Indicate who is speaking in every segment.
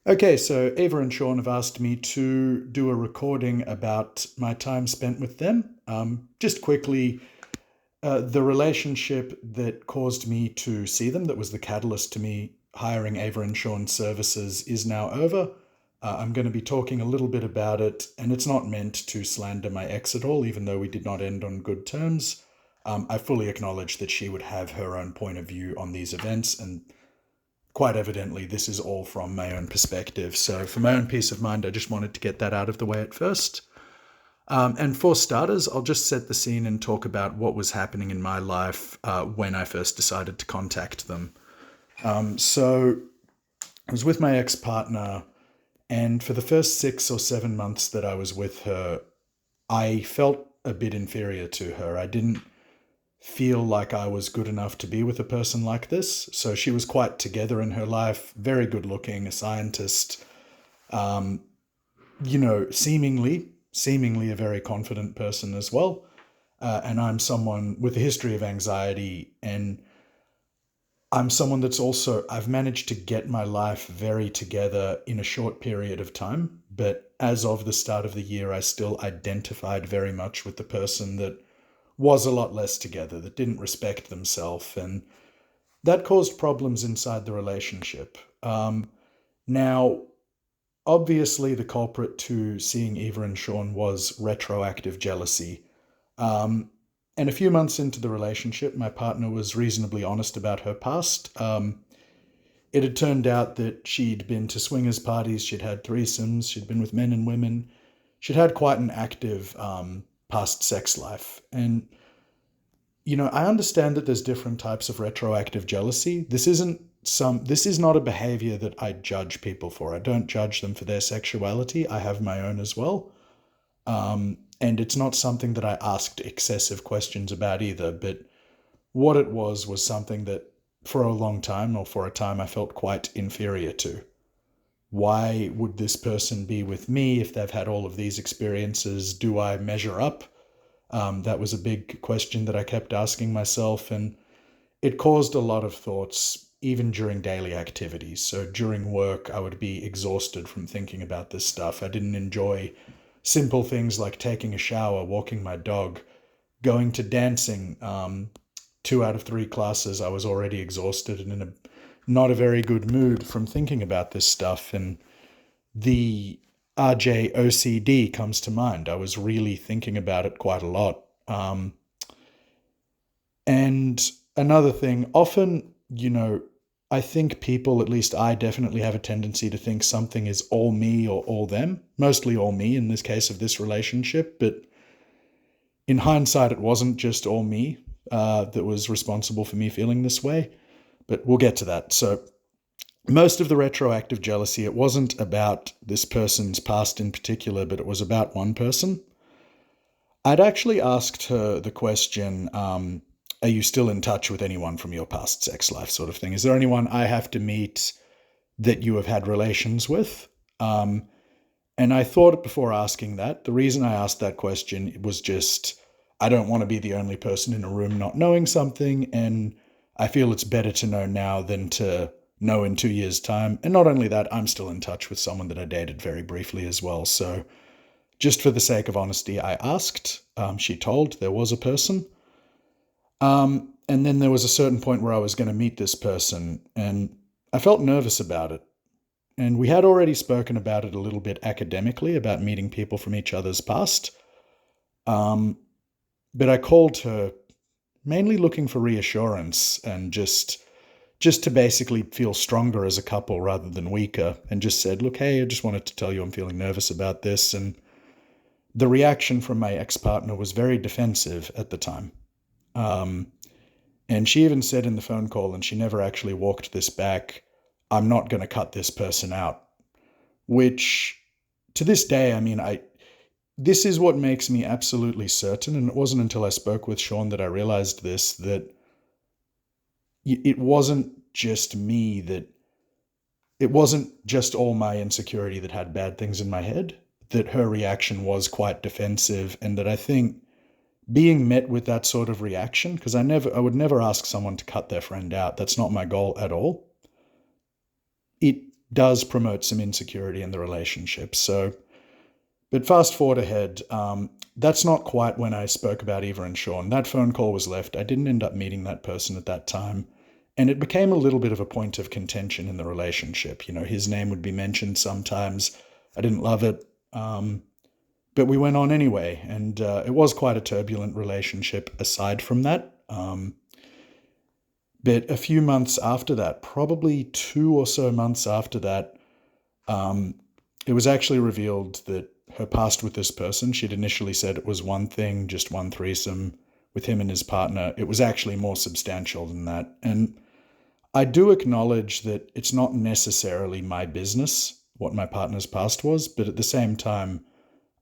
Speaker 1: Okay, so Ava and Sean have asked me to do a recording about my time spent with them. Just quickly, the relationship that caused me to see them, that was the catalyst to me hiring Ava and Sean's services, is now over. I'm going to be talking a little bit about it, and it's not meant to slander my ex at all, even though we did not end on good terms. I fully acknowledge that she would have her own point of view on these events, and quite evidently, this is all from my own perspective. So, for my own peace of mind, I just wanted to get that out of the way at first. And for starters, I'll just set the scene and talk about what was happening in my life when I first decided to contact them. So, I was with my ex partner, and for the first 6 or 7 months that I was with her, I felt a bit inferior to her. I didn't feel like I was good enough to be with a person like this. So she was quite together in her life, very good looking, a scientist, um, seemingly a very confident person as well. And I'm someone with a history of anxiety, and I'm someone that's also, I've managed to get my life very together in a short period of time. But as of the start of the year, I still identified very much with the person that was a lot less together, that didn't respect themselves, and that caused problems inside the relationship. Now, obviously, the culprit to seeing Eva and Sean was retroactive jealousy. Um, and a few months into the relationship, my partner was reasonably honest about her past. It had turned out that she'd been to swingers parties, she'd had threesomes, she'd been with men and women. She'd had quite an active past sex life. And I understand that there's different types of retroactive jealousy. This is not a behavior that I judge people for. I don't judge them for their sexuality. I have my own as well. And it's not something that I asked excessive questions about either, but what it was something that for a long time, or for a time, I felt quite inferior to. Why would this person be with me if they've had all of these experiences? Do I measure up? That was a big question that I kept asking myself, and it caused a lot of thoughts, even during daily activities. So during work, I would be exhausted from thinking about this stuff. I didn't enjoy simple things like taking a shower, walking my dog, going to dancing. 2 out of 3 classes, I was already exhausted and in a not a very good mood from thinking about this stuff. And the ROCD comes to mind. I was really thinking about it quite a lot. And another thing, often, I think people, at least I definitely have a tendency to think something is all me or all them, mostly all me in this case of this relationship. But in hindsight, it wasn't just all me that was responsible for me feeling this way. But we'll get to that. So, most of the retroactive jealousy, it wasn't about this person's past in particular, but it was about one person. I'd actually asked her the question, are you still in touch with anyone from your past sex life, sort of thing? Is there anyone I have to meet that you have had relations with? And I thought before asking that, the reason I asked that question was just, I don't want to be the only person in a room not knowing something, and I feel it's better to know now than to know in 2 years' time. And not only that, I'm still in touch with someone that I dated very briefly as well. So just for the sake of honesty, I asked. She told there was a person. And then there was a certain point where I was going to meet this person, and I felt nervous about it. And we had already spoken about it a little bit academically, about meeting people from each other's past. Um, but I called her mainly looking for reassurance, and just to basically feel stronger as a couple rather than weaker, and just said, look, hey, I just wanted to tell you I'm feeling nervous about this. And the reaction from my ex-partner was very defensive at the time. Um, and she even said in the phone call, and she never actually walked this back, I'm not going to cut this person out. Which, to this day, I mean, this is what makes me absolutely certain, and it wasn't until I spoke with Sean that I realized this, that it wasn't just me, that it wasn't just all my insecurity that had bad things in my head, that her reaction was quite defensive, and that I think being met with that sort of reaction, because I would never ask someone to cut their friend out. That's not my goal at all. It does promote some insecurity in the relationship. So, but fast forward ahead, that's not quite when I spoke about Eva and Sean. That phone call was left. I didn't end up meeting that person at that time. And it became a little bit of a point of contention in the relationship. You know, his name would be mentioned sometimes. I didn't love it. But we went on anyway. And it was quite a turbulent relationship aside from that. But a few months after that, probably 2 or so months after that, it was actually revealed that her past with this person, she'd initially said it was one thing, just one threesome with him and his partner. It was actually more substantial than that. And I do acknowledge that it's not necessarily my business what my partner's past was, but at the same time,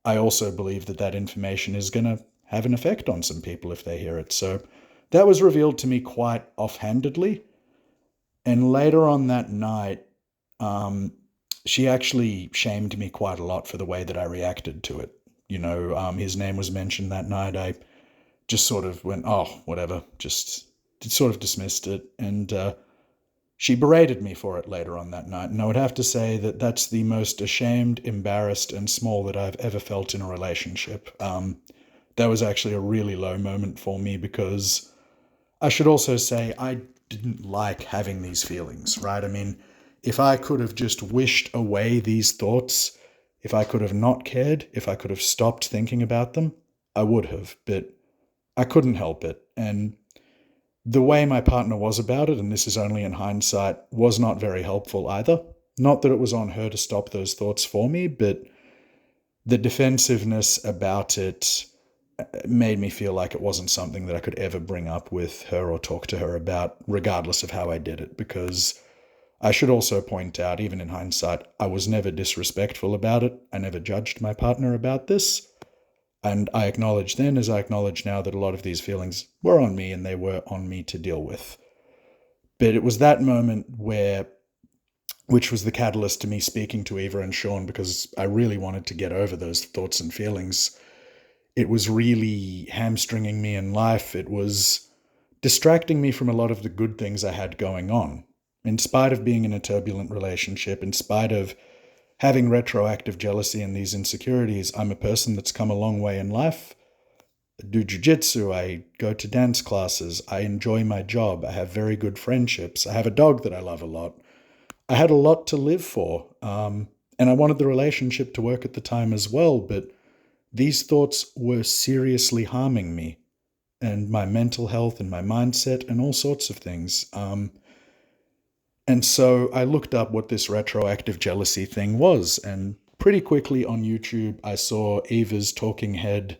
Speaker 1: I also believe that that information is going to have an effect on some people if they hear it. So that was revealed to me quite offhandedly. And later on that night, she actually shamed me quite a lot for the way that I reacted to it. You know, his name was mentioned that night. I just sort of went, oh, whatever, just sort of dismissed it. And she berated me for it later on that night. And I would have to say that that's the most ashamed, embarrassed, and small that I've ever felt in a relationship. That was actually a really low moment for me, because I should also say I didn't like having these feelings, right? I mean, if I could have just wished away these thoughts, if I could have not cared, if I could have stopped thinking about them, I would have, but I couldn't help it. And the way my partner was about it, and this is only in hindsight, was not very helpful either. Not that it was on her to stop those thoughts for me, but the defensiveness about it made me feel like it wasn't something that I could ever bring up with her or talk to her about, regardless of how I did it. Because I should also point out, even in hindsight, I was never disrespectful about it. I never judged my partner about this. And I acknowledge then, as I acknowledge now, that a lot of these feelings were on me and they were on me to deal with. But it was that moment which was the catalyst to me speaking to Eva and Sean, because I really wanted to get over those thoughts and feelings. It was really hamstringing me in life. It was distracting me from a lot of the good things I had going on. In spite of being in a turbulent relationship, in spite of having retroactive jealousy and these insecurities, I'm a person that's come a long way in life. I do jiu-jitsu, I go to dance classes, I enjoy my job, I have very good friendships, I have a dog that I love a lot. I had a lot to live for, and I wanted the relationship to work at the time as well, but these thoughts were seriously harming me and my mental health and my mindset and all sorts of things. And so I looked up what this retroactive jealousy thing was, and pretty quickly on YouTube, I saw Eva's talking head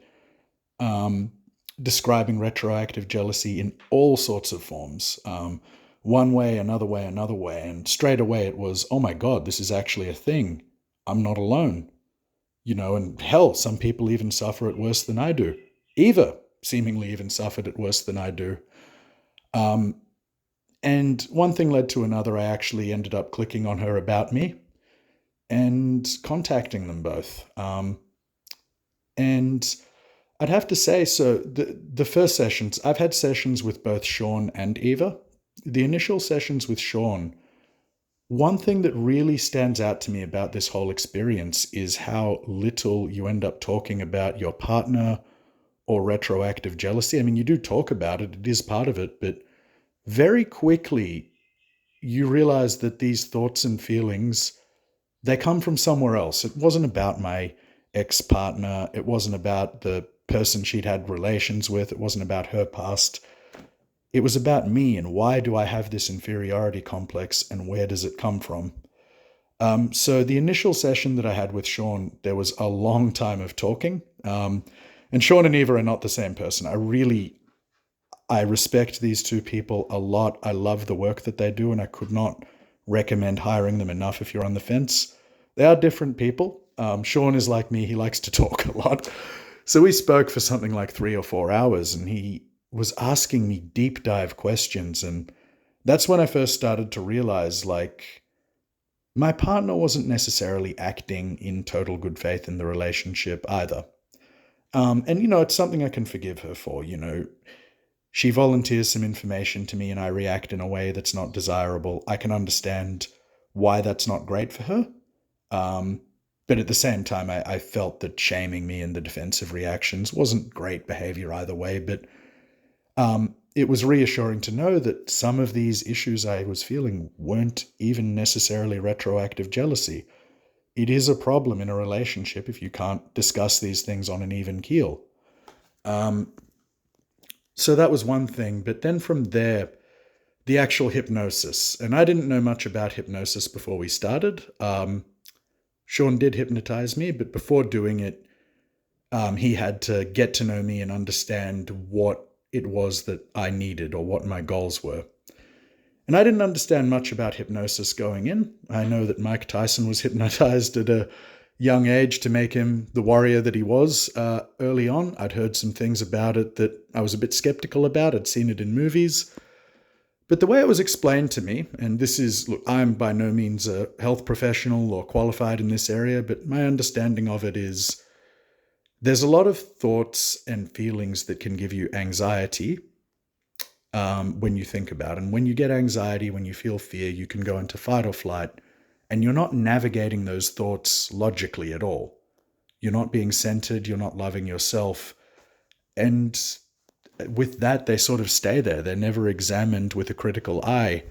Speaker 1: describing retroactive jealousy in all sorts of forms. One way, another way, another way. And straight away it was, oh my God, this is actually a thing. I'm not alone. You know, and hell, some people even suffer it worse than I do. Eva seemingly even suffered it worse than I do. And one thing led to another. I actually ended up clicking on her About Me and contacting them both. And I'd have to say, so the first sessions, I've had sessions with both Sean and Eva. The initial sessions with Sean, one thing that really stands out to me about this whole experience is how little you end up talking about your partner or retroactive jealousy. I mean, you do talk about it, it is part of it, but very quickly you realize that these thoughts and feelings, they come from somewhere else. It wasn't about my ex-partner. It wasn't about the person she'd had relations with. It wasn't about her past. It was about me, and why do I have this inferiority complex, and where does it come from? So the initial session that I had with Sean, there was a long time of talking. And Sean and Eva are not the same person. I respect these two people a lot. I love the work that they do, and I could not recommend hiring them enough if you're on the fence. They are different people. Sean is like me. He likes to talk a lot. So we spoke for something like 3 or 4 hours, and he was asking me deep dive questions. And that's when I first started to realize, like, my partner wasn't necessarily acting in total good faith in the relationship either. And, you know, it's something I can forgive her for. You know, she volunteers some information to me and I react in a way that's not desirable. I can understand why that's not great for her. But at the same time, I felt that shaming me in the defensive reactions wasn't great behavior either way. But it was reassuring to know that some of these issues I was feeling weren't even necessarily retroactive jealousy. It is a problem in a relationship if you can't discuss these things on an even keel. So that was one thing. But then from there, the actual hypnosis. And I didn't know much about hypnosis before we started. Sean did hypnotize me, but before doing it, he had to get to know me and understand what it was that I needed or what my goals were. And I didn't understand much about hypnosis going in. I know that Mike Tyson was hypnotized at a young age to make him the warrior that he was early on. I'd heard some things about it that I was a bit skeptical about. I'd seen it in movies. But the way it was explained to me, and this is, look, I'm by no means a health professional or qualified in this area, but my understanding of it is there's a lot of thoughts and feelings that can give you anxiety when you think about it. And when you get anxiety, when you feel fear, you can go into fight or flight, and you're not navigating those thoughts logically at all. You're not being centered, you're not loving yourself. And with that, they sort of stay there. They're never examined with a critical eye.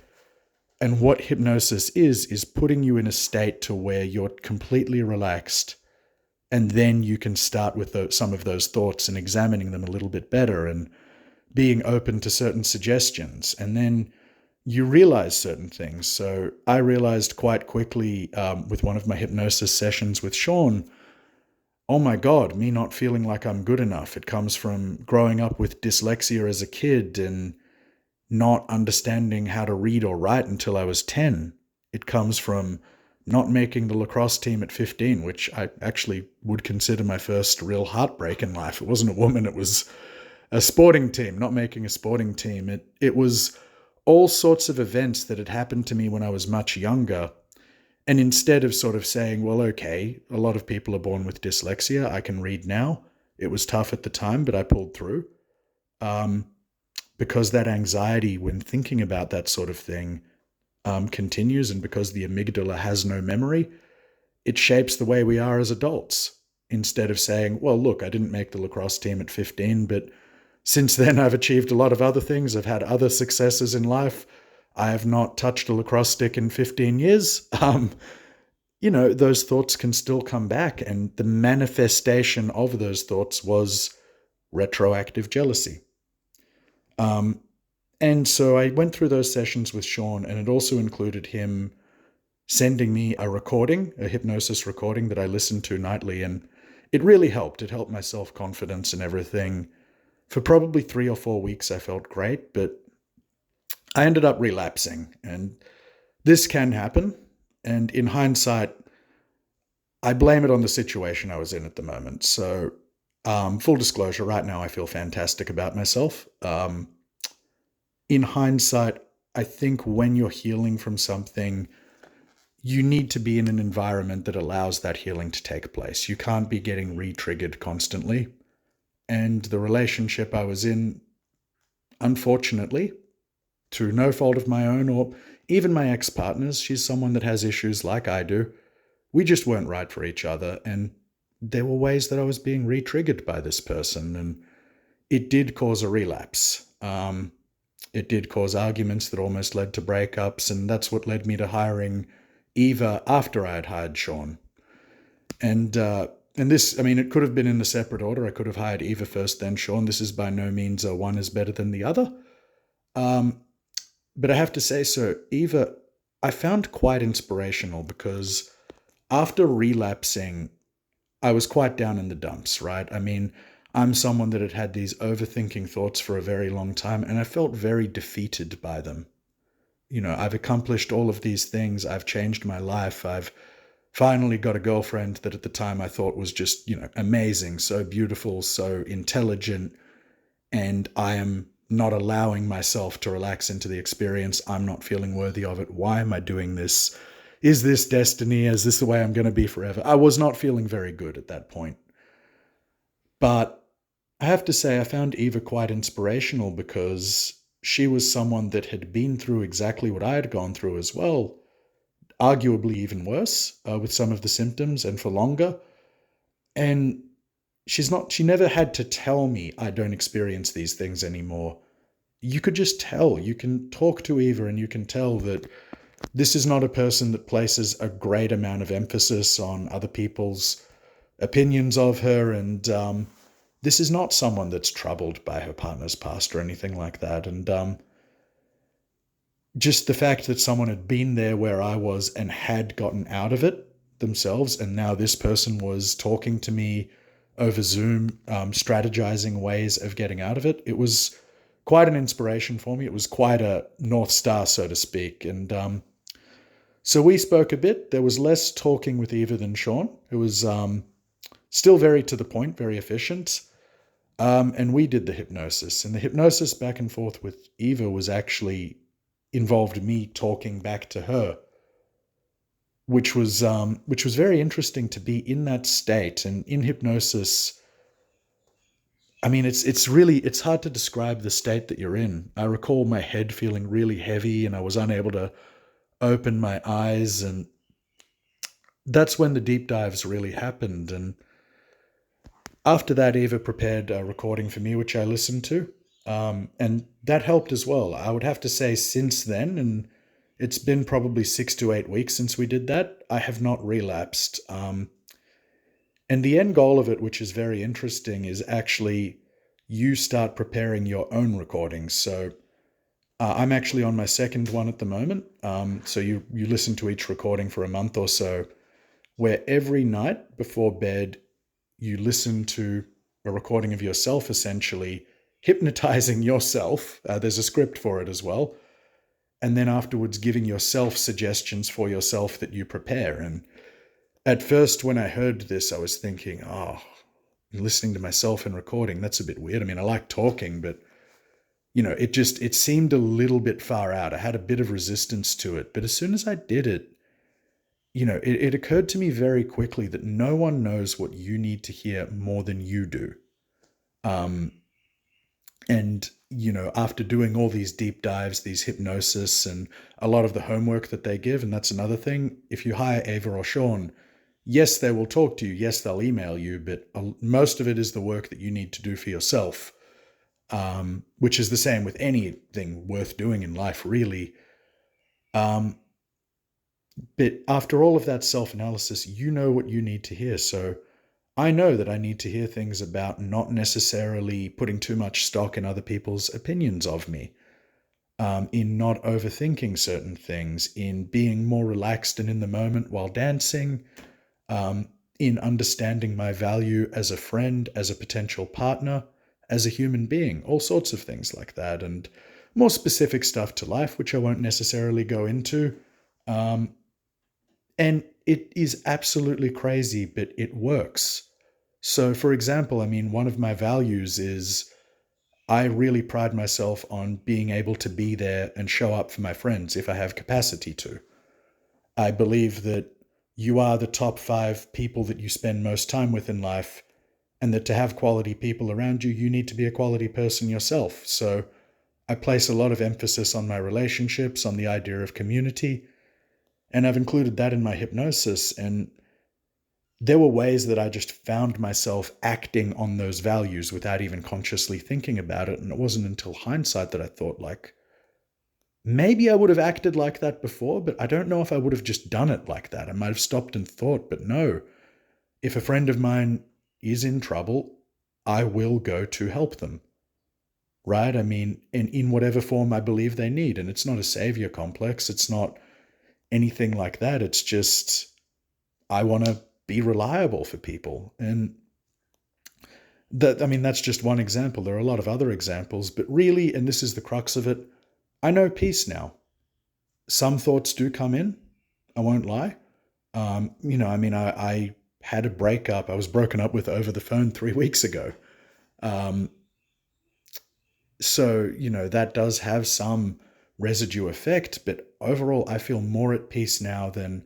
Speaker 1: And what hypnosis is putting you in a state to where you're completely relaxed, and then you can start with some of those thoughts and examining them a little bit better and being open to certain suggestions. And then you realize certain things. So I realized quite quickly with one of my hypnosis sessions with Sean, oh my God, me not feeling like I'm good enough. It comes from growing up with dyslexia as a kid and not understanding how to read or write until I was 10. It comes from not making the lacrosse team at 15, which I actually would consider my first real heartbreak in life. It wasn't a woman, it was a sporting team, not making a sporting team. It was all sorts of events that had happened to me when I was much younger. And instead of sort of saying, well, okay, a lot of people are born with dyslexia, I can read now. It was tough at the time, but I pulled through. Because that anxiety when thinking about that sort of thing continues, and because the amygdala has no memory, it shapes the way we are as adults. Instead of saying, well, look, I didn't make the lacrosse team at 15, but since then I've achieved a lot of other things. I've had other successes in life. I have not touched a lacrosse stick in 15 years. Those thoughts can still come back. And the manifestation of those thoughts was retroactive jealousy. And so I went through those sessions with Sean, and it also included him sending me a recording, a hypnosis recording that I listened to nightly. And it really helped. It helped my self-confidence and everything. For probably 3 or 4 weeks, I felt great, but I ended up relapsing, and this can happen. And in hindsight, I blame it on the situation I was in at the moment. So, full disclosure, right now I feel fantastic about myself. In hindsight, I think when you're healing from something, you need to be in an environment that allows that healing to take place. You can't be getting re-triggered constantly. And the relationship I was in, unfortunately, through no fault of my own or even my ex-partner's, she's someone that has issues like I do. We just weren't right for each other, and there were ways that I was being re-triggered by this person, and it did cause a relapse. It did cause arguments that almost led to breakups, and that's what led me to hiring Eva after I had hired Sean. And this, I mean, it could have been in a separate order. I could have hired Eva first, then Sean. This is by no means one is better than the other. But I have to say, so Eva, I found quite inspirational because after relapsing, I was quite down in the dumps, right? I mean, I'm someone that had had these overthinking thoughts for a very long time, and I felt very defeated by them. I've accomplished all of these things. I've changed my life. I've finally got a girlfriend that at the time I thought was just, amazing, so beautiful, so intelligent, and I am not allowing myself to relax into the experience. I'm not feeling worthy of it. Why am I doing this? Is this destiny? Is this the way I'm going to be forever? I was not feeling very good at that point. But I have to say I found Eva quite inspirational because she was someone that had been through exactly what I had gone through as well. arguably even worse with some of the symptoms and for longer. And she never had to tell me I don't experience these things anymore. You could just tell. You can talk to Eva and you can tell that this is not a person that places a great amount of emphasis on other people's opinions of her. And this is not someone that's troubled by her partner's past or anything like that. And just the fact that someone had been there where I was and had gotten out of it themselves, and now this person was talking to me over Zoom, strategizing ways of getting out of it, it was quite an inspiration for me. It was quite a North Star, so to speak. And so we spoke a bit. There was less talking with Eva than Sean. It was still very to the point, very efficient. And we did the hypnosis. And the hypnosis back and forth with Eva was actually involved me talking back to her, which was very interesting to be in that state. And in hypnosis, I mean, it's hard to describe the state that you're in. I recall my head feeling really heavy and I was unable to open my eyes, and that's when the deep dives really happened. And after that, Eva prepared a recording for me, which I listened to. And that helped as well. I would have to say since then, and it's been probably 6 to 8 weeks since we did that, I have not relapsed. And the end goal of it, which is very interesting, is actually you start preparing your own recordings. So I'm actually on my second one at the moment. So you listen to each recording for a month or so, where every night before bed, you listen to a recording of yourself, essentially hypnotizing yourself. There's a script for it as well. And then afterwards giving yourself suggestions for yourself that you prepare. And at first, when I heard this, I was thinking, oh, listening to myself and recording, that's a bit weird. I mean, I like talking, but it seemed a little bit far out. I had a bit of resistance to it. But as soon as I did it, it occurred to me very quickly that no one knows what you need to hear more than you do. And, after doing all these deep dives, these hypnosis and a lot of the homework that they give, and that's another thing, if you hire Eva or Sean, yes, they will talk to you. Yes, they'll email you, but most of it is the work that you need to do for yourself, which is the same with anything worth doing in life, really. But after all of that self-analysis, you know what you need to hear. So I know that I need to hear things about not necessarily putting too much stock in other people's opinions of me, in not overthinking certain things, in being more relaxed and in the moment while dancing, in understanding my value as a friend, as a potential partner, as a human being, all sorts of things like that, and more specific stuff to life, which I won't necessarily go into. And it is absolutely crazy, but it works. So, for example, I mean, one of my values is I really pride myself on being able to be there and show up for my friends if I have capacity to. I believe that you are the top 5 people that you spend most time with in life, and that to have quality people around you, you need to be a quality person yourself. So I place a lot of emphasis on my relationships, on the idea of community, and I've included that in my hypnosis. And there were ways that I just found myself acting on those values without even consciously thinking about it. And it wasn't until hindsight that I thought, like, maybe I would have acted like that before, but I don't know if I would have just done it like that. I might have stopped and thought, but no, if a friend of mine is in trouble, I will go to help them. Right? I mean, in whatever form I believe they need. And it's not a savior complex. It's not anything like that. It's just, I want to be reliable for people. And that's just one example. There are a lot of other examples, but really, and this is the crux of it, I know peace now. Some thoughts do come in. I won't lie. I had a breakup. I was broken up with over the phone 3 weeks ago. So, that does have some residue effect, but overall, I feel more at peace now than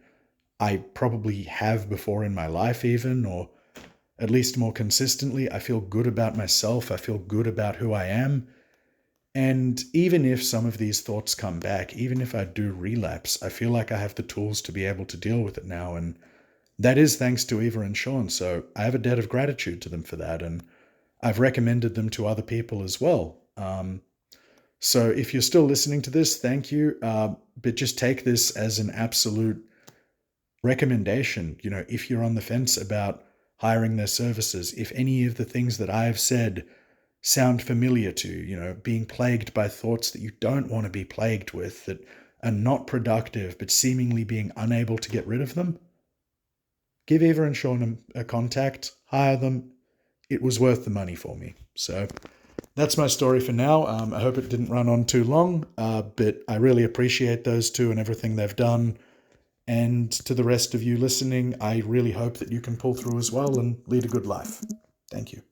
Speaker 1: I probably have before in my life even, or at least more consistently. I feel good about myself. I feel good about who I am. And even if some of these thoughts come back, even if I do relapse, I feel like I have the tools to be able to deal with it now. And that is thanks to Eva and Sean. So I have a debt of gratitude to them for that. And I've recommended them to other people as well. So if you're still listening to this, thank you. But just take this as an absolute recommendation. If you're on the fence about hiring their services, if any of the things that I have said sound familiar to you, being plagued by thoughts that you don't want to be plagued with, that are not productive, but seemingly being unable to get rid of them, give Eva and Sean a contact, hire them. It was worth the money for me. So that's my story for now. I hope it didn't run on too long, but I really appreciate those two and everything they've done. And to the rest of you listening, I really hope that you can pull through as well and lead a good life. Thank you.